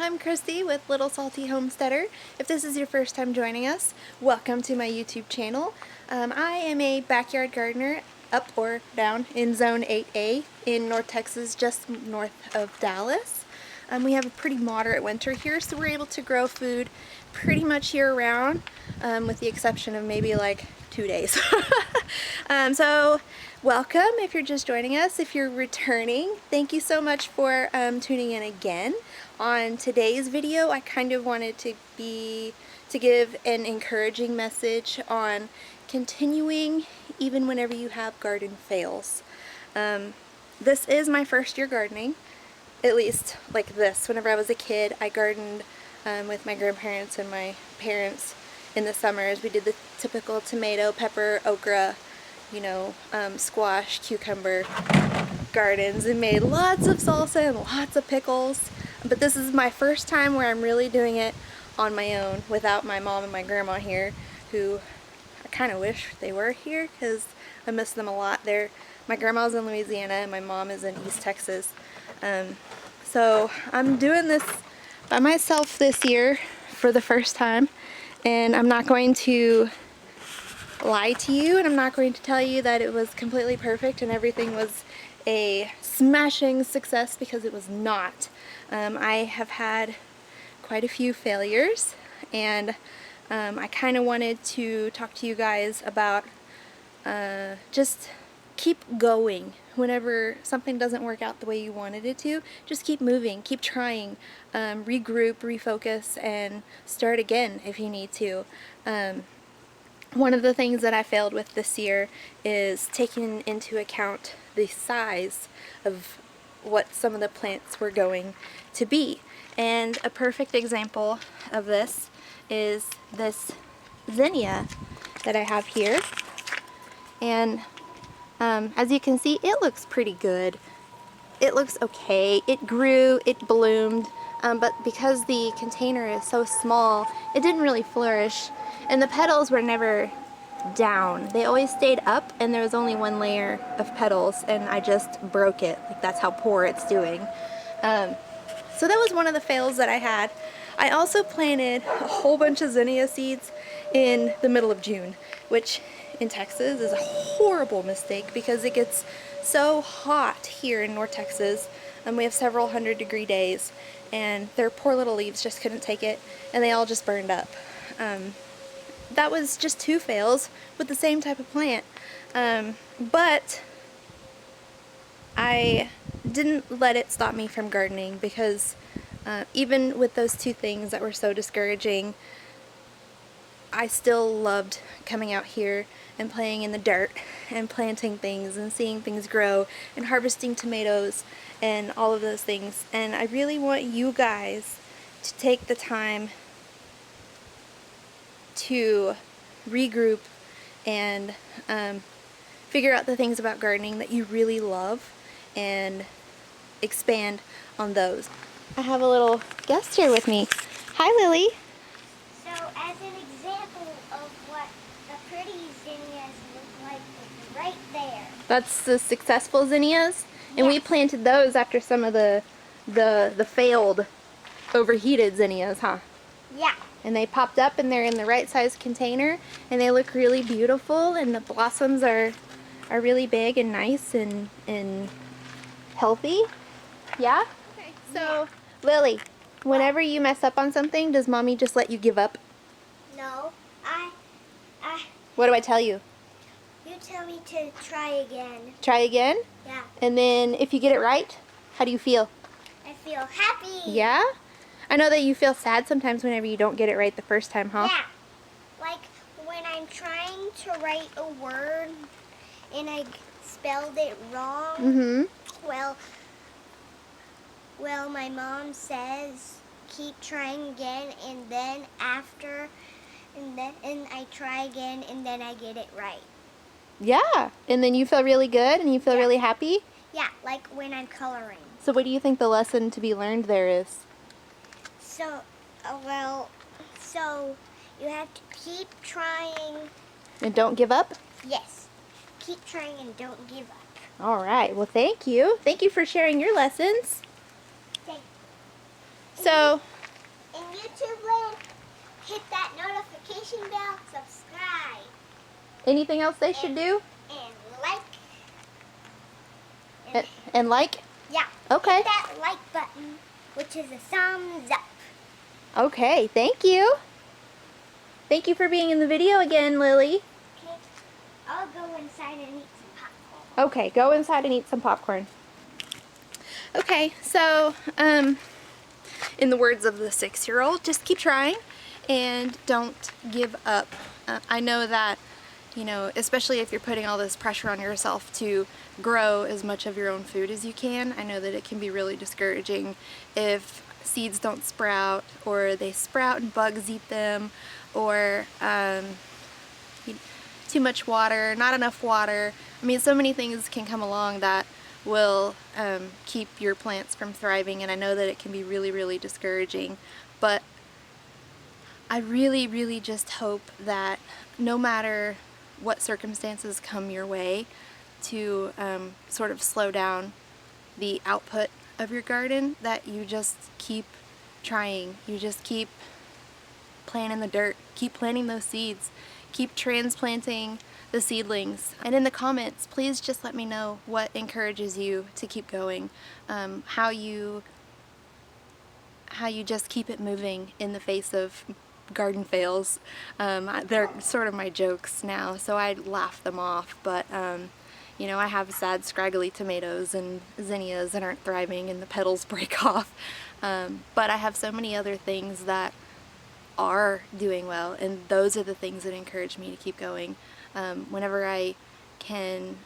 I'm Christy with Little Salty Homesteader. If this is your first time joining us, welcome to my YouTube channel. I am a backyard gardener up or down in Zone 8A in North Texas, just north of Dallas. We have a pretty moderate winter here, so we're able to grow food pretty much year-round, with the exception of maybe like 2 days. So welcome if you're just joining us. If you're returning, thank you so much for tuning in again. On today's video, I kind of wanted to give an encouraging message on continuing even whenever you have garden fails. This is my first year gardening, at least like this. Whenever I was a kid, I gardened with my grandparents and my parents in the summers. We did the typical tomato, pepper, okra, squash, cucumber gardens, and made lots of salsa and lots of pickles. But this is my first time where I'm really doing it on my own without my mom and my grandma here, who I kind of wish they were here because I miss them a lot. My grandma's in Louisiana and my mom is in East Texas. So I'm doing this by myself this year for the first time, and I'm not going to lie to you, and I'm not going to tell you that it was completely perfect and everything was a smashing success, because it was not. I have had quite a few failures, and I kind of wanted to talk to you guys about just keep going. Whenever something doesn't work out the way you wanted it to, just keep moving, keep trying, regroup, refocus, and start again if you need to. One of the things that I failed with this year is taking into account the size of what some of the plants were going to be. And a perfect example of this is this zinnia that I have here. And as you can see, it looks pretty good. It looks okay. It grew, it bloomed, but because the container is so small, it didn't really flourish. And the petals were never down. They always stayed up, and there was only one layer of petals, and I just broke it. Like, that's how poor it's doing. So that was one of the fails that I had. I also planted a whole bunch of zinnia seeds in the middle of June, which in Texas is a horrible mistake because it gets so hot here in North Texas, and we have several 100-degree days, and their poor little leaves just couldn't take it, and they all just burned up. That was just 2 fails with the same type of plant, but I didn't let it stop me from gardening, because even with those 2 things that were so discouraging, I still loved coming out here and playing in the dirt and planting things and seeing things grow and harvesting tomatoes and all of those things. And I really want you guys to take the time to regroup and figure out the things about gardening that you really love and expand on those. I have a little guest here with me. Hi, Lily. So, as an example of what the pretty zinnias look like, is right there. That's the successful zinnias, and Yes. we planted those after some of the failed, overheated zinnias, huh? Yeah. And they popped up, and they're in the right size container, and they look really beautiful, and the blossoms are really big and nice and healthy. Yeah? Okay. So, Lily, whenever you mess up on something, does Mommy just let you give up? No, What do I tell you? you tell me to try again. Try again? Yeah. And then if you get it right, how do you feel? I feel happy. Yeah? I know that you feel sad sometimes whenever you don't get it right the first time, huh? Yeah. Like when I'm trying to write a word and I spelled it wrong. Mm-hmm. Well, my mom says keep trying again, and then I try again, and then I get it right. Yeah. And then you feel really good and you feel really happy? Yeah, like when I'm coloring. So what do you think the lesson to be learned there is? So, so you have to keep trying. And don't give up? Yes, keep trying and don't give up. All right. Well, thank you. Thank you for sharing your lessons. Thank So, in YouTube land, hit that notification bell, subscribe, anything else they should do? and like. And, And like? yeah. Okay. Hit that like button, which is a thumbs up. Okay, thank you. Thank you for being in the video again, Lily. Okay. I'll go inside and eat some popcorn. Okay, go inside and eat some popcorn. Okay, so, in the words of the 6-year-old, just keep trying and don't give up. I know that, you know, especially if you're putting all this pressure on yourself to grow as much of your own food as you can, I know that it can be really discouraging if seeds don't sprout, or they sprout and bugs eat them, or too much water, not enough water. I mean, so many things can come along that will keep your plants from thriving, and I know that it can be really, really discouraging, but I really, really just hope that no matter what circumstances come your way, to sort of slow down the output of your garden, that you just keep trying, you just keep planting the dirt, keep planting those seeds, keep transplanting the seedlings. And in the comments, please just let me know what encourages you to keep going, how you just keep it moving in the face of garden fails. They're sort of my jokes now, so I laugh them off, but you know, I have sad scraggly tomatoes and zinnias that aren't thriving and the petals break off, but I have so many other things that are doing well, and those are the things that encourage me to keep going. Whenever I can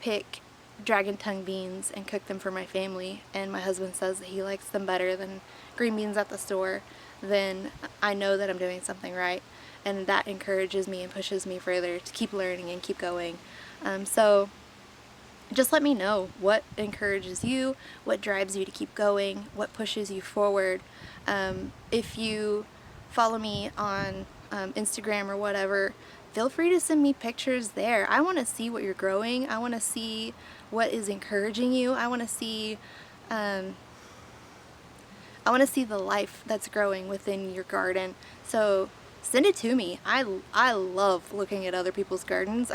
pick dragon tongue beans and cook them for my family, and my husband says that he likes them better than green beans at the store, then I know that I'm doing something right, and that encourages me and pushes me further to keep learning and keep going. So just let me know what encourages you, what drives you to keep going, what pushes you forward. If you follow me on Instagram or whatever, feel free to send me pictures there. I want to see what you're growing. I want to see what is encouraging you. I want to see the life that's growing within your garden. So send it to me. I love looking at other people's gardens.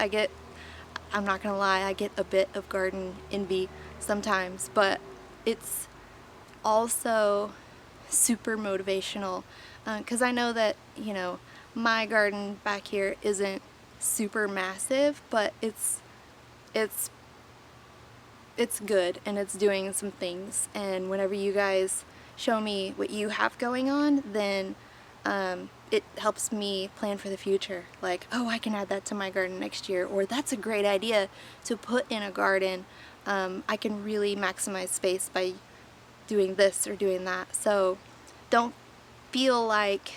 I'm not gonna lie, I get a bit of garden envy sometimes, but it's also super motivational, because I know that, you know, my garden back here isn't super massive, but it's good, and it's doing some things. And whenever you guys show me what you have going on, then it helps me plan for the future. Like, oh, I can add that to my garden next year, or that's a great idea to put in a garden. I can really maximize space by doing this or doing that. So don't feel like,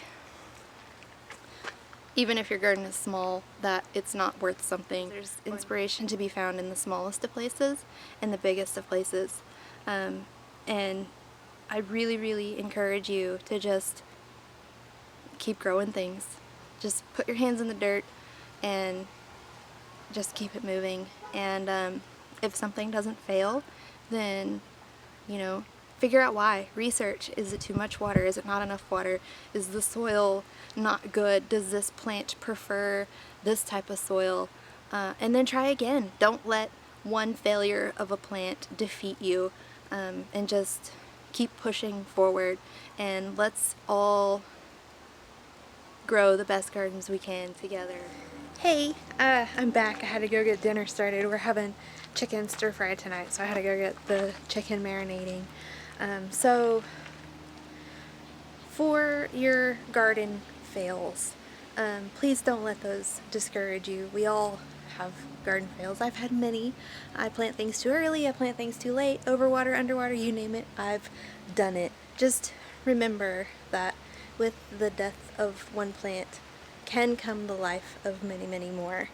even if your garden is small, that it's not worth something. There's inspiration to be found in the smallest of places and the biggest of places. And I really, really encourage you to just keep growing things. Just put your hands in the dirt and just keep it moving. And if something doesn't fail, then, you know, figure out why. Research. Is it too much water? Is it not enough water? Is the soil not good? Does this plant prefer this type of soil? And then try again. Don't let one failure of a plant defeat you, and just keep pushing forward, and let's all grow the best gardens we can together. Hey, I'm back. I had to go get dinner started. We're having chicken stir fry tonight, so I had to go get the chicken marinating. So for your garden fails, please don't let those discourage you. We all have garden fails. I've had many. I plant things too early, I plant things too late, overwater, underwater, you name it, I've done it. Just remember that with the death of one plant can come the life of many, many more.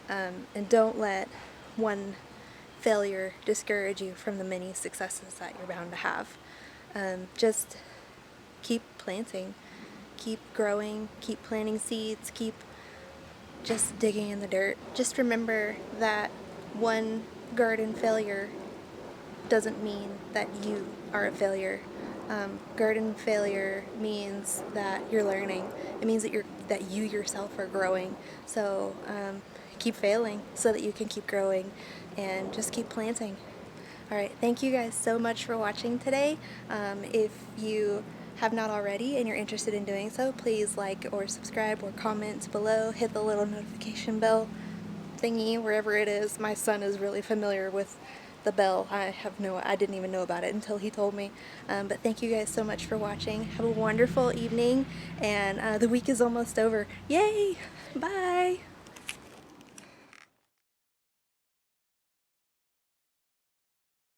And don't let one failure discourage you from the many successes that you're bound to have. Just keep planting, keep growing, keep planting seeds, keep just digging in the dirt. Just remember that one garden failure doesn't mean that you are a failure. Garden failure means that you're learning. It means that you yourself are growing. So keep failing so that you can keep growing, and just keep planting. All right, thank you guys so much for watching today. If you have not already and you're interested in doing so, please like or subscribe or comment below. Hit the little notification bell thingy wherever it is. My son is really familiar with the bell. I didn't even know about it until he told me. But thank you guys so much for watching. Have a wonderful evening, and the week is almost over. Yay! Bye!